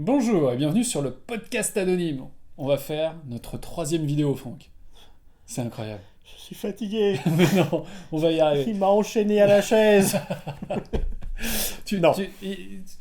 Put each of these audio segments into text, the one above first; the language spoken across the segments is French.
Bonjour et bienvenue sur le podcast anonyme. On va faire notre 3e vidéo, Franck. C'est incroyable. Je suis fatigué. Mais non, on va y arriver. Il m'a enchaîné à la chaise. Non.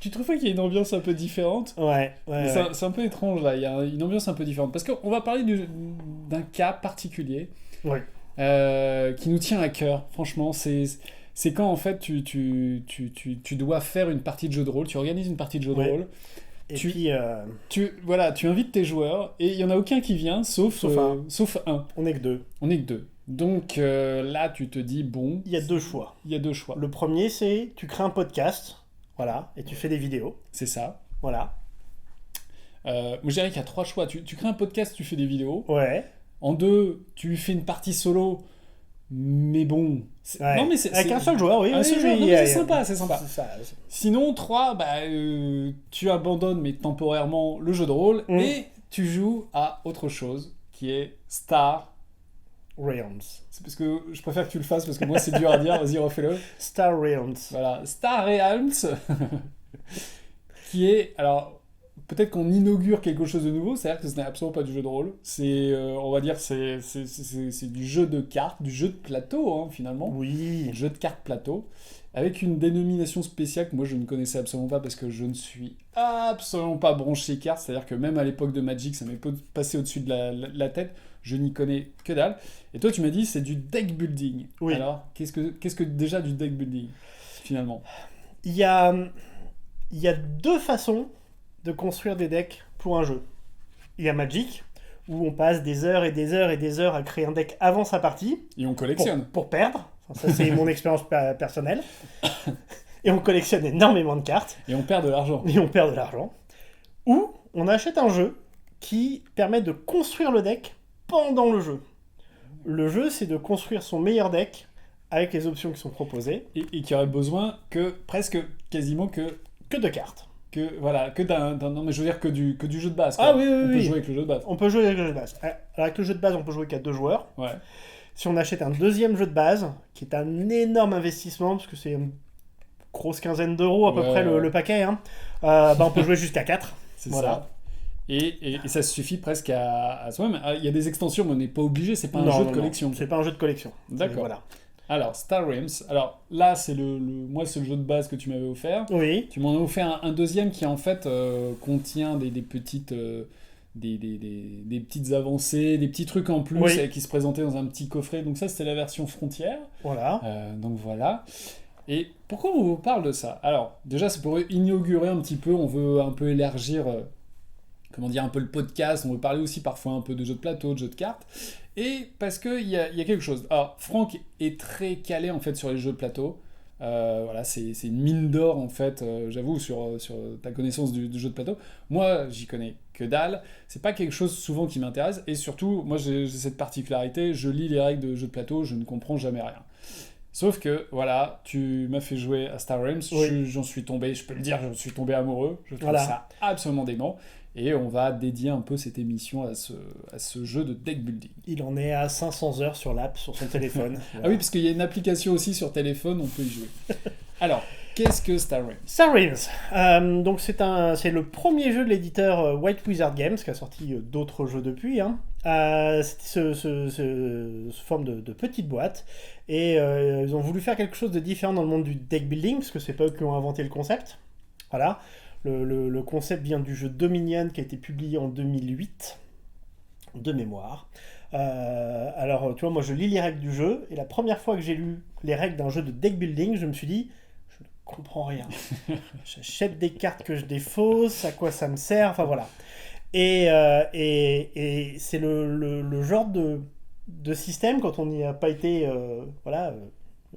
Tu trouves pas qu'il y a une ambiance un peu différente? Ouais. C'est un peu étrange là, il y a une ambiance un peu différente. Parce qu'on va parler d'un cas particulier Ouais. qui nous tient à cœur. Franchement, c'est quand en fait tu dois faire une partie de jeu de rôle, tu organises une partie de jeu de Ouais. rôle. Et Tu- puis, Tu invites tes joueurs et il n'y en a aucun qui vient sauf un. on est que deux. On est que deux. Donc là, tu te dis, bon, Il y a deux choix. il y a deux choix. Le premier, c'est tu crées un podcast, voilà, et tu fais des vidéos, C'est ça. voilà. Moi, je dirais qu'il y a trois choix. Tu crées un podcast, tu fais des vidéos. Ouais. En deux, tu fais une partie solo. Mais bon. Ouais. Non, mais c'est. Avec un seul joueur, oui. Un oui, seul oui, joueur. Non, oui, mais oui, c'est sympa, c'est sympa. C'est ça. Sinon, trois, tu abandonnes, mais temporairement, le jeu de rôle et tu joues à autre chose qui est Star. Realms. C'est parce que je préfère que tu le fasses parce que moi, c'est dur à dire. Vas-y, refais-le. Star Realms. Voilà, Star Realms, qui est, alors, peut-être qu'on inaugure quelque chose de nouveau, c'est-à-dire que ce n'est absolument pas du jeu de rôle, c'est, on va dire, c'est du jeu de cartes, du jeu de plateau, hein, finalement, Oui. jeu de cartes plateau, avec une dénomination spéciale que moi je ne connaissais absolument pas parce que je ne suis absolument pas branché cartes, c'est-à-dire que même à l'époque de Magic, ça m'est passé au-dessus de la tête, je n'y connais que dalle. Et toi, tu m'as dit, c'est du deck building. Oui. Alors, qu'est-ce que déjà du deck building, finalement? Il y a deux façons de construire des decks pour un jeu. Il y a Magic, où on passe des heures et des heures et des heures à créer un deck avant sa partie, Et on collectionne. pour perdre. Ça, c'est mon expérience personnelle. Et on collectionne énormément de cartes, Et on perd de l'argent. et on perd de l'argent. Ou on achète un jeu qui permet de construire le deck pendant le jeu. Le jeu, c'est de construire son meilleur deck avec les options qui sont proposées, Et qui aurait besoin que, presque, quasiment que de cartes. voilà, non mais je veux dire que du jeu de base. Ah quoi. oui, oui, On peut oui. jouer avec le jeu de base. On peut jouer avec le jeu de base. Alors, avec le jeu de base, on peut jouer qu'à 2 joueurs. Ouais. Si on achète un deuxième jeu de base, qui est un énorme investissement, parce que c'est une grosse quinzaine d'euros à peu Ouais, près ouais. le paquet, hein, on peut jouer jusqu'à 4. C'est Voilà. ça. Et ça suffit presque à soi-même. Ah, il y a des extensions, mais on n'est pas obligé, c'est pas un jeu de collection. C'est pas un jeu de collection. D'accord. Voilà. Alors, Star Realms. Alors là, c'est moi, c'est le jeu de base que tu m'avais offert. Oui. Tu m'en as offert un deuxième qui, en fait, contient des petites... des petites avancées, des petits trucs en plus Oui. qui se présentaient dans un petit coffret. Donc ça, c'était la version frontière. Voilà. Donc voilà. Et pourquoi on vous parle de ça? Alors, déjà, c'est pour inaugurer un petit peu, on veut un peu élargir, comment dire, un peu le podcast, on veut parler aussi parfois un peu de jeux de plateau, de jeux de cartes, et parce qu'il y a quelque chose. Alors, Franck est très calé, en fait, sur les jeux de plateau. Voilà, c'est une mine d'or, en fait, j'avoue, sur ta connaissance du jeu de plateau. Moi, j'y connais que dalle. C'est pas quelque chose souvent qui m'intéresse, et surtout, moi, j'ai cette particularité, je lis les règles de jeux de plateau, je ne comprends jamais rien. Sauf que, voilà, tu m'as fait jouer à Star Realms, Oui. j'en suis tombé, je peux le dire, j'en suis tombé amoureux, je trouve Voilà. ça absolument dément, et on va dédier un peu cette émission à ce jeu de deck building. Il en est à 500 heures sur l'app, sur son téléphone. Ah oui, parce qu'il y a une application aussi sur téléphone, on peut y jouer. Alors, qu'est-ce que Star Realms? Star Realms. Donc c'est le premier jeu de l'éditeur White Wizard Games, qui a sorti d'autres jeux depuis. Hein. C'était ce forme de petite boîte. Et ils ont voulu faire quelque chose de différent dans le monde du deck building, parce que c'est pas eux qui ont inventé le concept. Voilà. Le concept vient du jeu Dominion, qui a été publié en 2008, de mémoire. Alors, tu vois, moi je lis les règles du jeu, et la première fois que j'ai lu les règles d'un jeu de deck building, je me suis dit, je ne comprends rien. J'achète des cartes que je défausse, à quoi ça me sert, enfin voilà. Et c'est le genre de système, quand on n'y a pas été, voilà,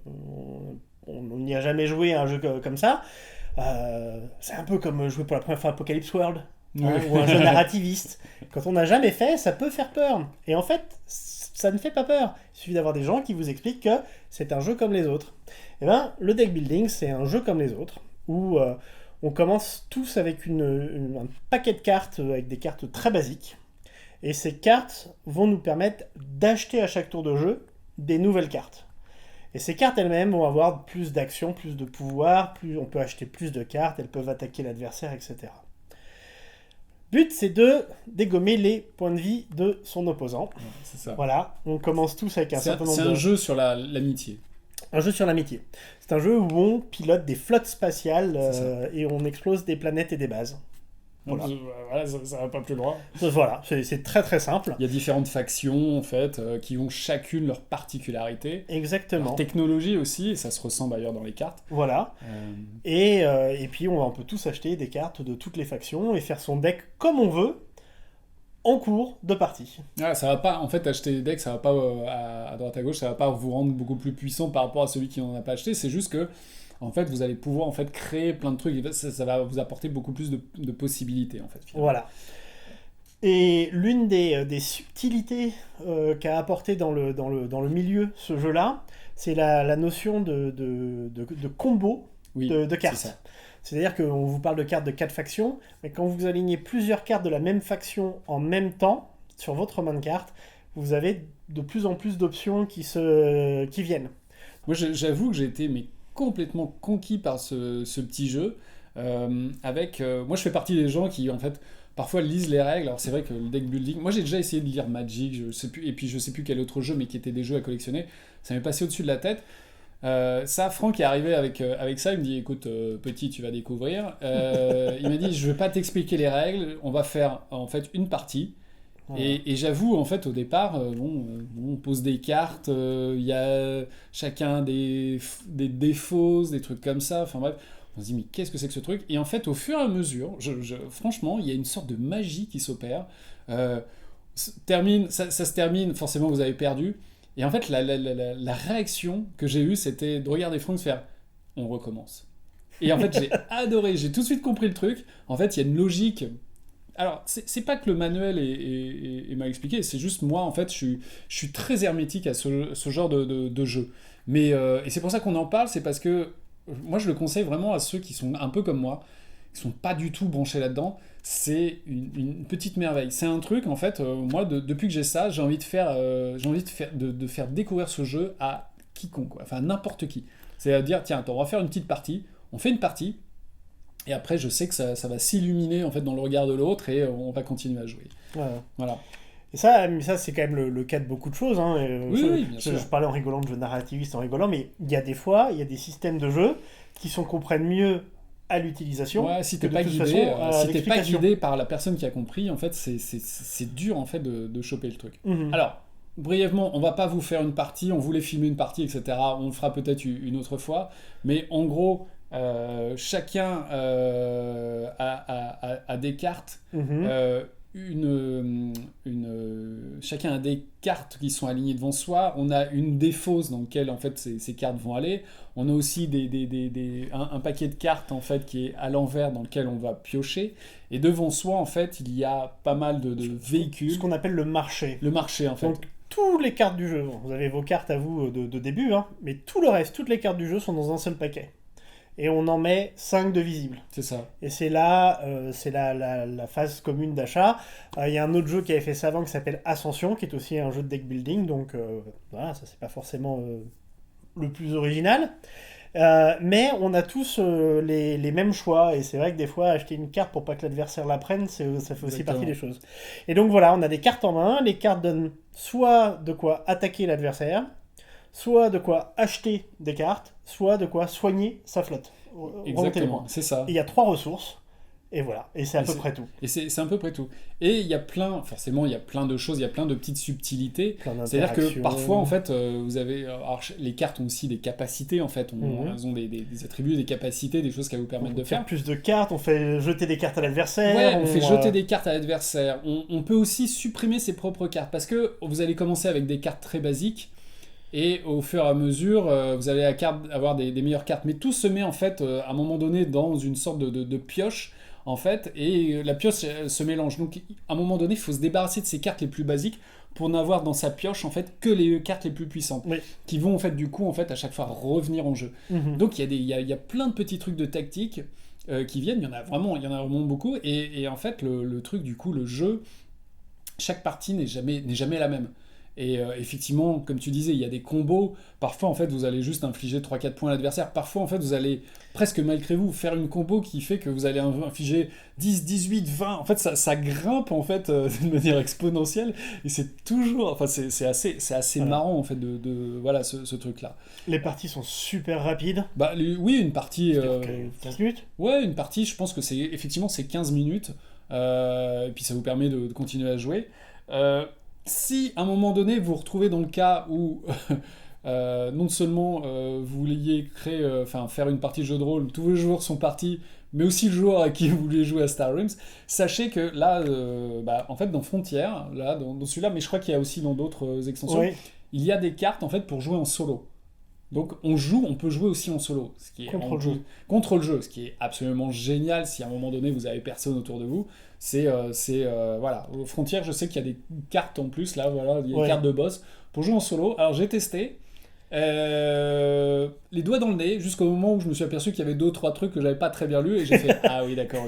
on n'y a jamais joué à un jeu comme ça. C'est un peu comme jouer pour la première fois à Apocalypse World, hein, ou un jeu narrativiste. Quand on n'a jamais fait, ça peut faire peur. Et en fait, ça ne fait pas peur. Il suffit d'avoir des gens qui vous expliquent que c'est un jeu comme les autres. Et ben, le deck building, c'est un jeu comme les autres, où on commence tous avec un paquet de cartes, avec des cartes très basiques. Et ces cartes vont nous permettre d'acheter à chaque tour de jeu des nouvelles cartes. Et ces cartes elles-mêmes vont avoir plus d'action, plus de pouvoir, on peut acheter plus de cartes, elles peuvent attaquer l'adversaire, etc. But, c'est de dégommer les points de vie de son opposant. Ouais, c'est ça. Voilà, on commence tous avec un certain nombre C'est un jeu sur l'amitié. Un jeu sur l'amitié. C'est un jeu où on pilote des flottes spatiales et on explose des planètes et des bases. Voilà, ça va pas plus loin. Voilà, c'est très très simple. Il y a différentes factions, en fait, qui ont chacune leur particularité. Exactement. Leur technologie aussi, et ça se ressent d'ailleurs dans les cartes. Voilà. Et puis on peut tous acheter des cartes de toutes les factions et faire son deck comme on veut en cours de partie. Ah, ça va pas, en fait, acheter des decks, ça va pas à droite à gauche, ça va pas vous rendre beaucoup plus puissant par rapport à celui qui n'en a pas acheté. C'est juste que en fait, vous allez pouvoir en fait créer plein de trucs. Et ça va vous apporter beaucoup plus de possibilités, en fait. Finalement. Voilà. Et l'une des subtilités qu'a apporté dans le milieu ce jeu-là, c'est la notion de combo de cartes. C'est ça. C'est-à-dire qu'on vous parle de cartes de 4 factions, mais quand vous alignez plusieurs cartes de la même faction en même temps sur votre main de cartes, vous avez de plus en plus d'options qui viennent. Moi, j'avoue que j'ai été complètement conquis par ce petit jeu. Moi, je fais partie des gens qui, en fait, parfois lisent les règles. Alors, c'est vrai que le deck building... Moi, j'ai déjà essayé de lire Magic, je sais plus, et puis je sais plus quel autre jeu, mais qui étaient des jeux à collectionner. Ça m'est passé au-dessus de la tête. Franck est arrivé avec ça, il me dit écoute petit tu vas découvrir, il m'a dit je vais pas t'expliquer les règles, on va faire en fait une partie. Voilà. Et j'avoue en fait au départ on pose des cartes, il y a chacun des défauts, des trucs comme ça, enfin bref on se dit mais qu'est-ce que c'est que ce truc, et en fait au fur et à mesure franchement il y a une sorte de magie qui s'opère. Ça se termine, forcément vous avez perdu. Et en fait, la réaction que j'ai eue, c'était de regarder Franck se faire « on recommence ». Et en fait, j'ai adoré, j'ai tout de suite compris le truc. En fait, il y a une logique. Alors, c'est pas que le manuel m'a expliqué, c'est juste moi, en fait, je suis très hermétique à ce genre de jeu. Mais, et c'est pour ça qu'on en parle, c'est parce que moi, je le conseille vraiment à ceux qui sont un peu comme moi, qui sont pas du tout branchés là-dedans. C'est une petite merveille. C'est un truc, en fait, moi, depuis que j'ai ça, j'ai envie de faire découvrir ce jeu à quiconque, quoi. Enfin, n'importe qui. C'est-à-dire, tiens, on va faire une petite partie, on fait une partie, et après, je sais que ça va s'illuminer, en fait, dans le regard de l'autre, et on va continuer à jouer. Ouais. Voilà. Et ça c'est quand même le cas de beaucoup de choses. Hein. Oui, bien sûr. Je parlais en rigolant de jeux narrativistes, en rigolant, mais il y a des fois, il y a des systèmes de jeux qui comprennent mieux à l'utilisation. Ouais, si t'es pas guidé par la personne qui a compris, en fait, c'est dur en fait de choper le truc. Mm-hmm. Alors, brièvement, on va pas vous faire une partie, on voulait filmer une partie, etc. On le fera peut-être une autre fois, mais en gros, chacun a des cartes. Mm-hmm. Chacun a des cartes qui sont alignées devant soi. On a une défausse dans laquelle en fait ces cartes vont aller. On a aussi un paquet de cartes en fait qui est à l'envers dans lequel on va piocher. Et devant soi en fait il y a pas mal de véhicules. Ce qu'on appelle le marché. Le marché en fait. Donc toutes les cartes du jeu, vous avez vos cartes à vous de début, hein, mais tout le reste, toutes les cartes du jeu sont dans un seul paquet. Et on en met 5 de visibles. C'est ça. Et c'est là, c'est la phase commune d'achat. Il y a un autre jeu qui avait fait ça avant qui s'appelle Ascension, qui est aussi un jeu de deck building. Donc voilà, ça c'est pas forcément le plus original. Mais on a tous les mêmes choix. Et c'est vrai que des fois, acheter une carte pour pas que l'adversaire la prenne, ça fait aussi partie des choses. Et donc voilà, on a des cartes en main. Les cartes donnent soit de quoi attaquer l'adversaire, soit de quoi acheter des cartes, soit de quoi soigner sa flotte. Exactement, c'est ça. Il y a 3 ressources, et voilà, et c'est à peu près tout. Et c'est à peu près tout. Et il y a forcément, il y a plein de choses, il y a plein de petites subtilités. C'est-à-dire que parfois, en fait, vous avez... Alors, les cartes ont aussi des capacités, en fait. Elles ont des attributs, des capacités, des choses qu'elles vous permettent de faire. Plus de cartes, on fait jeter des cartes à l'adversaire. Ouais, on fait jeter des cartes à l'adversaire. On peut aussi supprimer ses propres cartes, parce que vous allez commencer avec des cartes très basiques, et au fur et à mesure, vous allez avoir des meilleures cartes. Mais tout se met en fait, à un moment donné, dans une sorte de pioche, en fait, et la pioche se mélange. Donc, à un moment donné, il faut se débarrasser de ces cartes les plus basiques pour n'avoir dans sa pioche, en fait, que les cartes les plus puissantes, qui vont, en fait, du coup, en fait, à chaque fois revenir en jeu. Mm-hmm. Donc, il y a plein de petits trucs de tactique qui viennent. Il y en a vraiment beaucoup. Et en fait, le truc, du coup, le jeu, chaque partie n'est jamais la même. Et effectivement, comme tu disais, il y a des combos. Parfois, en fait, vous allez juste infliger 3-4 points à l'adversaire. Parfois, en fait, vous allez presque malgré vous faire une combo qui fait que vous allez infliger 10, 18, 20. En fait, ça grimpe en fait d'une manière exponentielle. Et c'est toujours, enfin, c'est assez Voilà. marrant en fait voilà ce truc-là. Les parties sont super rapides. Bah oui, une partie. 15 minutes. Ouais, une partie, je pense que c'est effectivement c'est 15 minutes. Et puis ça vous permet de continuer à jouer. Si à un moment donné vous vous retrouvez dans le cas où non seulement vous vouliez créer, faire une partie de jeu de rôle, tous vos joueurs sont partis, mais aussi le joueur à qui vous voulez jouer à Star Realms, sachez que là, en fait, dans Frontier, là, dans celui-là, mais je crois qu'il y a aussi dans d'autres extensions, Oui, il y a des cartes en fait pour jouer en solo. Donc on peut jouer aussi en solo, ce qui est Contre le jeu. contre le jeu, ce qui est absolument génial si à un moment donné vous avez personne autour de vous. Voilà, aux Frontières, je sais qu'il y a des cartes en plus là, voilà, il y a des Ouais. cartes de boss pour jouer en solo. Alors j'ai testé, les doigts dans le nez jusqu'au moment où je me suis aperçu qu'il y avait 2 ou 3 trucs que j'avais pas très bien lus et j'ai fait ah oui d'accord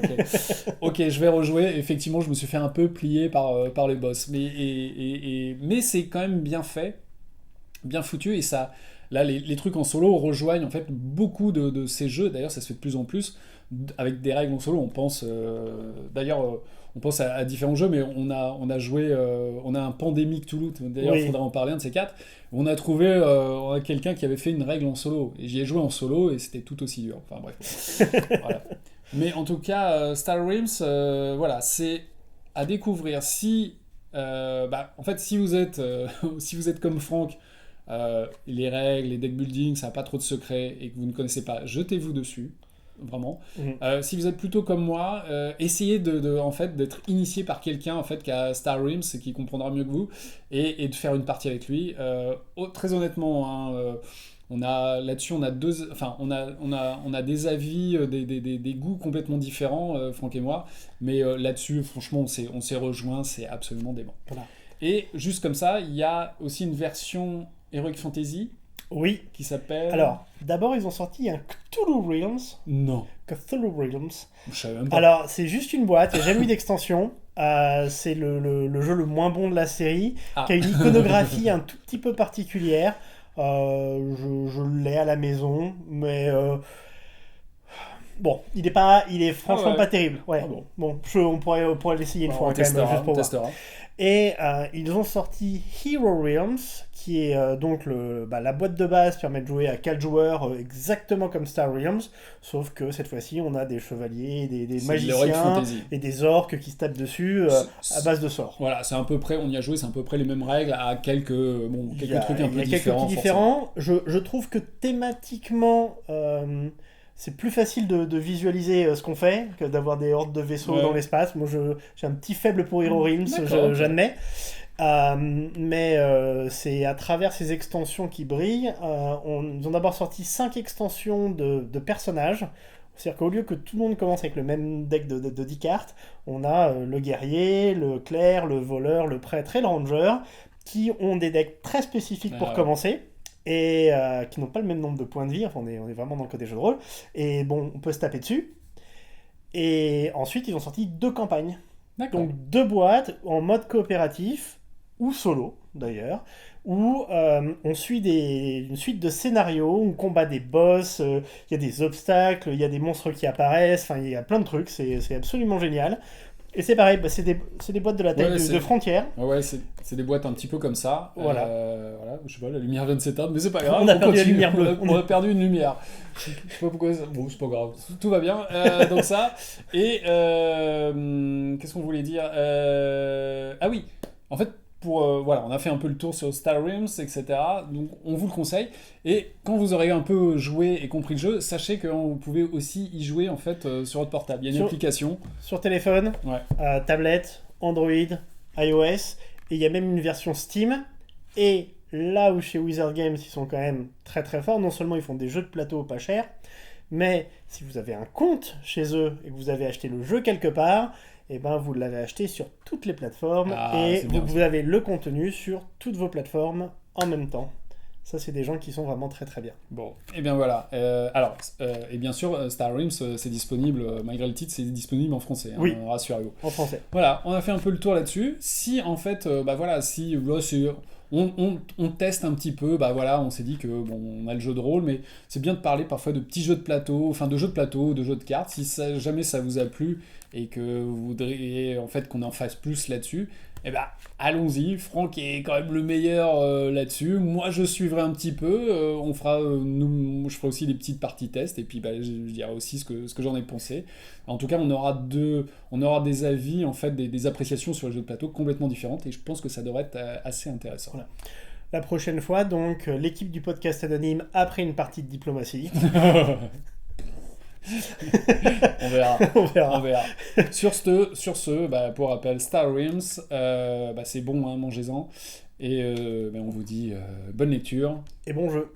ok je vais rejouer. Effectivement je me suis fait un peu plier par les boss, mais c'est quand même bien fait, bien foutu, et ça là les trucs en solo rejoignent en fait beaucoup de ces jeux. D'ailleurs ça se fait de plus en plus avec des règles en solo. On pense on pense à différents jeux, mais on a joué on a un Pandemic Toulouse, d'ailleurs il Oui. faudra en parler, un de ces quatre. On a trouvé on a quelqu'un qui avait fait une règle en solo et j'y ai joué en solo et c'était tout aussi dur, enfin bref. Voilà. Mais en tout cas Star Realms, voilà, c'est à découvrir. Si en fait si vous êtes si vous êtes comme Franck, les règles, les deck building, ça n'a pas trop de secrets et que vous ne connaissez pas, jetez-vous dessus, vraiment. Mhm. Si vous êtes plutôt comme moi, essayez en fait, d'être initié par quelqu'un en fait, qui a Star Realms et qui comprendra mieux que vous, et de faire une partie avec lui. Très honnêtement, hein, on a là-dessus, on a des avis, des goûts complètement différents, Franck et moi, mais là-dessus, franchement, on s'est rejoints, c'est absolument dément. Voilà. Et juste comme ça, il y a aussi une version Heroic Fantasy Oui. qui s'appelle... Alors, d'abord, ils ont sorti un Cthulhu Realms. Non, Cthulhu Realms. je savais même pas. Alors, c'est juste une boîte, il n'y a jamais eu d'extension. C'est le jeu le moins bon de la série, Ah. qui a une iconographie un tout petit peu particulière. Je l'ai à la maison, mais bon, il est franchement ouais. pas terrible. Ouais. Ah bon. Bon, on pourrait l'essayer une Bon, fois on quand même, testera, juste pour on voir. testera. Et ils ont sorti Hero Realms, qui est donc la boîte de base permet de jouer à 4 joueurs exactement comme Star Realms, sauf que cette fois-ci on a des chevaliers, des C'est de l'Heroic magiciens Fantasy. et des orques qui se tapent dessus à base de sorts. Voilà, c'est à peu près, on y a joué, c'est à peu près les mêmes règles, à quelques Il y a- trucs un il y peu a quelques différents. petits différents. Je trouve que thématiquement, c'est plus facile de visualiser ce qu'on fait que d'avoir des hordes de vaisseaux Ouais. dans l'espace. Moi, j'ai un petit faible pour Hero Realms, D'accord, ok. j'admets. Mais c'est à travers ces extensions qui brillent. Ils ont d'abord sorti 5 extensions de personnages. C'est-à-dire qu'au lieu que tout le monde commence avec le même deck de 10 cartes, on a le guerrier, le clerc, le voleur, le prêtre et le ranger qui ont des decks très spécifiques pour Ah ouais. commencer et qui n'ont pas le même nombre de points de vie. Enfin, on est vraiment dans le côté jeu de rôle. Et bon, on peut se taper dessus. Et ensuite, ils ont sorti 2 campagnes. D'accord. Donc 2 boîtes en mode coopératif ou solo d'ailleurs, où on suit une suite de scénarios, on combat des boss, il y a des obstacles, il y a des monstres qui apparaissent, enfin il y a plein de trucs, c'est absolument génial. Et c'est pareil, c'est des boîtes de la taille Ouais, de Frontières. Ouais, c'est des boîtes un petit peu comme ça. Voilà. Voilà, je sais pas, la lumière vient de s'éteindre, mais c'est pas grave. On a perdu la continue. lumière bleue. On a perdu une lumière. Je sais pas pourquoi. Bon, c'est pas grave. Tout va bien. Donc ça. Et qu'est-ce qu'on voulait dire Ah oui. En fait, voilà, on a fait un peu le tour sur Star Realms, etc. Donc on vous le conseille. Et quand vous aurez un peu joué et compris le jeu, sachez que vous pouvez aussi y jouer en fait sur votre portable. Il y a une Sur- application. Sur téléphone, Ouais. tablette, Android, iOS, et il y a même une version Steam. Et là où chez Wizard Games, ils sont quand même très très forts, non seulement ils font des jeux de plateau pas chers, mais si vous avez un compte chez eux et que vous avez acheté le jeu quelque part, et ben vous l'avez acheté sur toutes les plateformes Ah, et c'est bien, vous avez le contenu sur toutes vos plateformes en même temps. Ça, c'est des gens qui sont vraiment très très bien. Bon, et bien voilà. Et bien sûr, Star Realms, c'est disponible, malgré le titre, c'est disponible en français, hein, Oui. rassurez-vous. En français. Voilà, on a fait un peu le tour là-dessus. Si en fait, voilà, si là, on teste un petit peu, bah voilà, on s'est dit que bon, on a le jeu de rôle, mais c'est bien de parler parfois de petits jeux de plateau, enfin de jeux de plateau, de jeux de cartes. Si jamais ça vous a plu et que vous voudriez en fait qu'on en fasse plus là-dessus, eh ben allons-y. Franck est quand même le meilleur là-dessus. Moi, je suivrai un petit peu. Je ferai aussi des petites parties tests et puis bah, je dirai aussi ce que j'en ai pensé. En tout cas, on aura des avis, en fait, des appréciations sur les jeux de plateau complètement différentes et je pense que ça devrait être assez intéressant. Voilà. La prochaine fois, donc, l'équipe du podcast anonyme après une partie de diplomatie. On verra. On verra. On verra. Sur ce bah, pour rappel, Star Realms, bah, c'est bon, hein, mangez-en. Et bah, on vous dit bonne lecture. Et bon jeu.